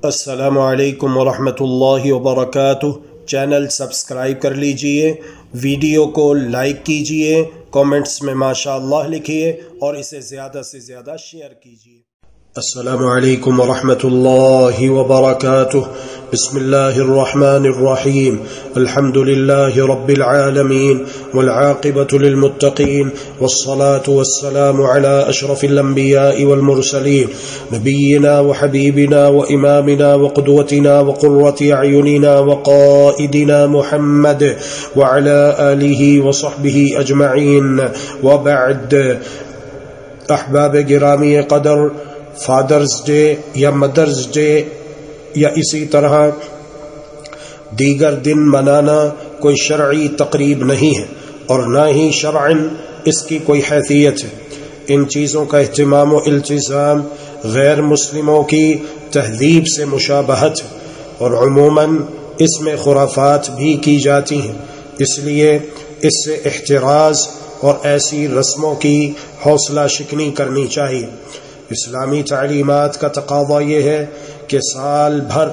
السلام علیکم ورحمۃ اللہ وبرکاتہ۔ چینل سبسکرائب کر لیجئے، ویڈیو کو لائک کیجئے، کومنٹس میں ماشاءاللہ لکھیے اور اسے زیادہ سے زیادہ شیئر کیجئے۔ السلام علیکم ورحمۃ اللہ وبرکاتہ۔ بسم اللہ الرحمن الرحیم۔ الحمد للہ رب العالمین والعاقبۃ للمتقین والصلاة والسلام علی اشرف الانبیاء والمرسلین نبینا وحبیبنا وامامنا وقدوتنا وقرۃ اعیننا وقائدنا محمد وعلی آلہ وصحبہ اجمعین، وبعد۔ احباب گرامی قدر، فادرز ڈے یا مدرز ڈے یا اسی طرح دیگر دن منانا کوئی شرعی تقریب نہیں ہے اور نہ ہی شرعاً اس کی کوئی حیثیت ہے۔ ان چیزوں کا اہتمام و التزام غیر مسلموں کی تہذیب سے مشابہت ہے اور عموماً اس میں خرافات بھی کی جاتی ہیں، اس لیے اس سے احتراز اور ایسی رسموں کی حوصلہ شکنی کرنی چاہیے۔ اسلامی تعلیمات کا تقاضا یہ ہے کہ سال بھر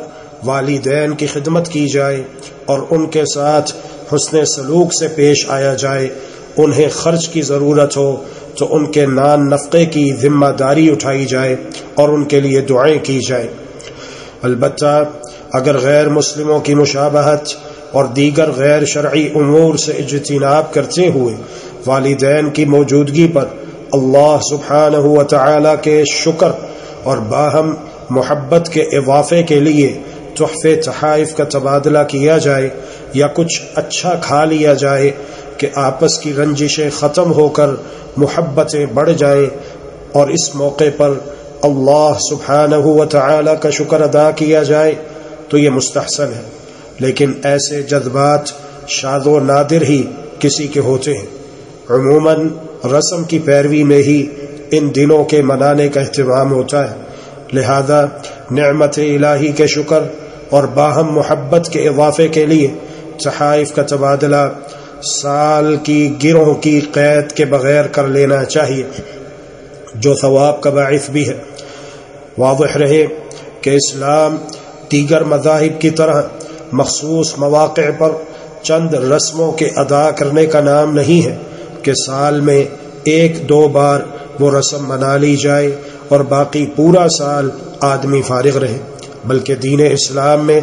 والدین کی خدمت کی جائے اور ان کے ساتھ حسن سلوک سے پیش آیا جائے۔ انہیں خرچ کی ضرورت ہو تو ان کے نان نفقے کی ذمہ داری اٹھائی جائے اور ان کے لیے دعائیں کی جائے۔ البتہ اگر غیر مسلموں کی مشابہت اور دیگر غیر شرعی امور سے اجتناب کرتے ہوئے والدین کی موجودگی پر اللہ سبحانہ و تعالی کے شکر اور باہم محبت کے اضافے کے لیے تحفے تحائف کا تبادلہ کیا جائے یا کچھ اچھا کھا لیا جائے کہ آپس کی رنجشیں ختم ہو کر محبتیں بڑھ جائیں اور اس موقع پر اللہ سبحانہ و تعالی کا شکر ادا کیا جائے تو یہ مستحسن ہے، لیکن ایسے جذبات شاذ و نادر ہی کسی کے ہوتے ہیں۔ عموماً رسم کی پیروی میں ہی ان دنوں کے منانے کا اہتمام ہوتا ہے، لہذا نعمت الہی کے شکر اور باہم محبت کے اضافے کے لیے تحائف کا تبادلہ سال کی گروہ کی قید کے بغیر کر لینا چاہیے، جو ثواب کا باعث بھی ہے۔ واضح رہے کہ اسلام دیگر مذاہب کی طرح مخصوص مواقع پر چند رسموں کے ادا کرنے کا نام نہیں ہے کہ سال میں ایک دو بار وہ رسم منا لی جائے اور باقی پورا سال آدمی فارغ رہے، بلکہ دین اسلام میں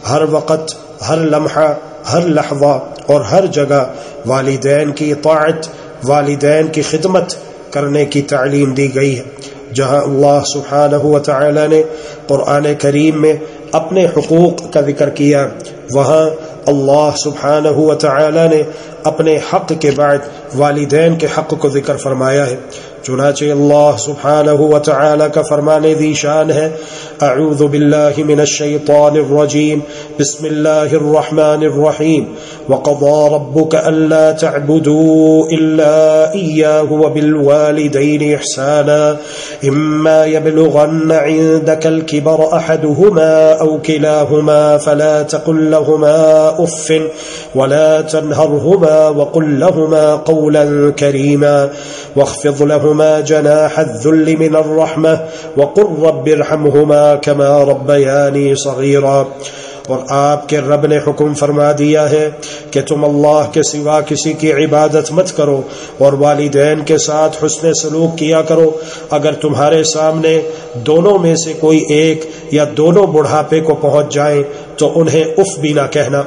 ہر وقت، ہر لمحہ، ہر لحظہ اور ہر جگہ والدین کی اطاعت، والدین کی خدمت کرنے کی تعلیم دی گئی ہے۔ جہاں اللہ سبحانہ و تعالی نے قرآن کریم میں اپنے حقوق کا ذکر کیا، وہاں اللہ سبحانہ و تعالی نے اپنے حق کے بعد والدین کے حق کو ذکر فرمایا ہے۔ چنانچہ اللہ سبحانہ و تعالی کا فرمان ذی شان ہے، اعوذ باللہ من الشیطان الرجیم، بسم اللہ الرحمن الرحیم، وقضى ربك الا تعبدوا الا اياه وبالوالدين احسانا اما يبلغن عندك الكبر احدهما او كلاهما فلا تقل لهما اف ولا تنهرهما وقل لهما قولا كريما واخفض لهما جناح الذل من الرحمة وقل رب ارحمهما كما ربياني صغيرا۔ اور آپ کے رب نے حکم فرما دیا ہے کہ تم اللہ کے سوا کسی کی عبادت مت کرو اور والدین کے ساتھ حسن سلوک کیا کرو۔ اگر تمہارے سامنے دونوں میں سے کوئی ایک یا دونوں بڑھاپے کو پہنچ جائیں تو انہیں اف بھی نہ کہنا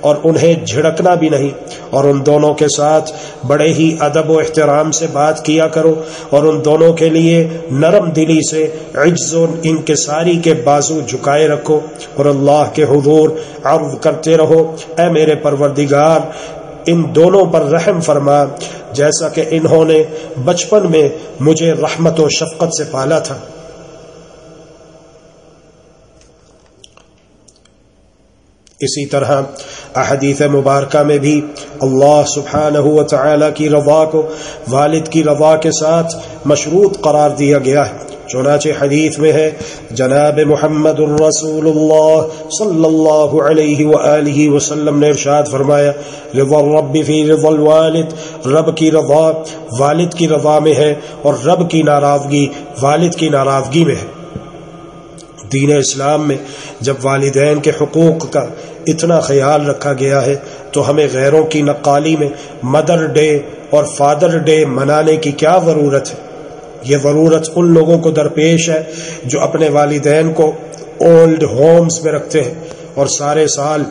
اور انہیں جھڑکنا بھی نہیں، اور ان دونوں کے ساتھ بڑے ہی ادب و احترام سے بات کیا کرو اور ان دونوں کے لیے نرم دلی سے عجز و انکساری کے بازو جھکائے رکھو اور اللہ کے حضور عرض کرتے رہو، اے میرے پروردگار ان دونوں پر رحم فرما جیسا کہ انہوں نے بچپن میں مجھے رحمت و شفقت سے پالا تھا۔ اسی طرح احادیث مبارکہ میں بھی اللہ سبحانہ و تعالی کی رضا کو والد کی رضا کے ساتھ مشروط قرار دیا گیا ہے۔ چنانچہ حدیث میں ہے، جناب محمد الرسول اللہ صلی اللہ علیہ وآلہ وسلم نے ارشاد فرمایا، رضا الرب فی رضا الوالد، رب کی رضا والد کی رضا میں ہے اور رب کی ناراضگی والد کی ناراضگی میں ہے۔ دین اسلام میں جب والدین کے حقوق کا اتنا خیال رکھا گیا ہے تو ہمیں غیروں کی نقالی میں مدر ڈے اور فادر ڈے منانے کی کیا ضرورت ہے؟ یہ ضرورت ان لوگوں کو درپیش ہے جو اپنے والدین کو اولڈ ہومز میں رکھتے ہیں اور سارے سال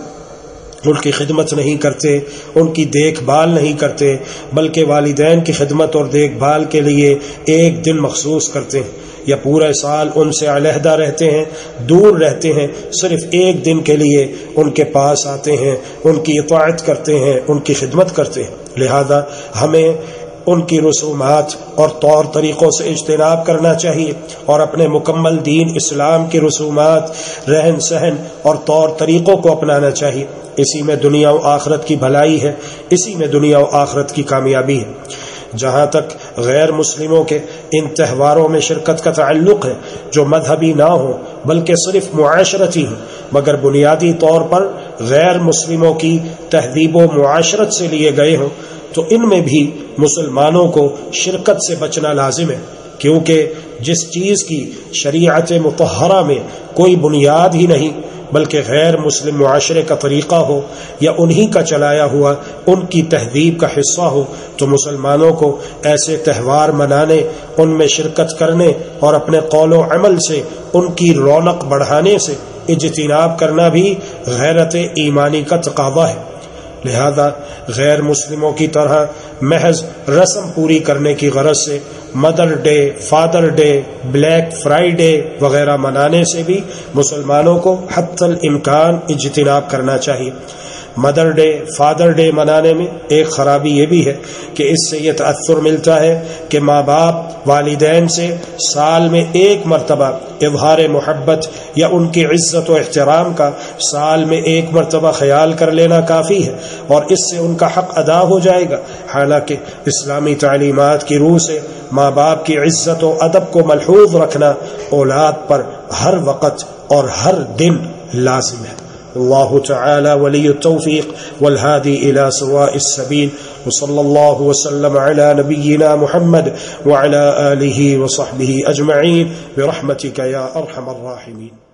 ان کی خدمت نہیں کرتے، ان کی دیکھ بھال نہیں کرتے، بلکہ والدین کی خدمت اور دیکھ بھال کے لیے ایک دن مخصوص کرتے ہیں یا پورے سال ان سے علیحدہ رہتے ہیں، دور رہتے ہیں، صرف ایک دن کے لیے ان کے پاس آتے ہیں، ان کی اطاعت کرتے ہیں، ان کی خدمت کرتے ہیں۔ لہذا ہمیں ان کی رسومات اور طور طریقوں سے اجتناب کرنا چاہیے اور اپنے مکمل دین اسلام کی رسومات، رہن سہن اور طور طریقوں کو اپنانا چاہیے۔ اسی میں دنیا و آخرت کی بھلائی ہے، اسی میں دنیا و آخرت کی کامیابی ہے۔ جہاں تک غیر مسلموں کے ان تہواروں میں شرکت کا تعلق ہے جو مذہبی نہ ہو بلکہ صرف معاشرتی ہوں، مگر بنیادی طور پر غیر مسلموں کی تہذیب و معاشرت سے لیے گئے ہوں، تو ان میں بھی مسلمانوں کو شرکت سے بچنا لازم ہے، کیونکہ جس چیز کی شریعت مطہرہ میں کوئی بنیاد ہی نہیں بلکہ غیر مسلم معاشرے کا طریقہ ہو یا انہی کا چلایا ہوا ان کی تہذیب کا حصہ ہو، تو مسلمانوں کو ایسے تہوار منانے، ان میں شرکت کرنے اور اپنے قول و عمل سے ان کی رونق بڑھانے سے اجتناب کرنا بھی غیرت ایمانی کا تقاضا ہے۔ لہذا غیر مسلموں کی طرح محض رسم پوری کرنے کی غرض سے mother day, father day, black Friday وغیرہ منانے سے بھی مسلمانوں کو حتی الامکان اجتناب کرنا چاہیے۔ مدر ڈے، فادر ڈے منانے میں ایک خرابی یہ بھی ہے کہ اس سے یہ تأثر ملتا ہے کہ ماں باپ والدین سے سال میں ایک مرتبہ اظہار محبت یا ان کی عزت و احترام کا سال میں ایک مرتبہ خیال کر لینا کافی ہے اور اس سے ان کا حق ادا ہو جائے گا، حالانکہ اسلامی تعلیمات کی روح سے ماں باپ کی عزت و ادب کو ملحوظ رکھنا اولاد پر ہر وقت اور ہر دن لازم ہے۔ اللہ تعالی ولی التوفیق والہادی الى سواء السبیل، وصلی اللہ وسلم علی نبینا محمد وعلی آلہ وصحبہ اجمعین برحمتک یا ارحم الراحمین۔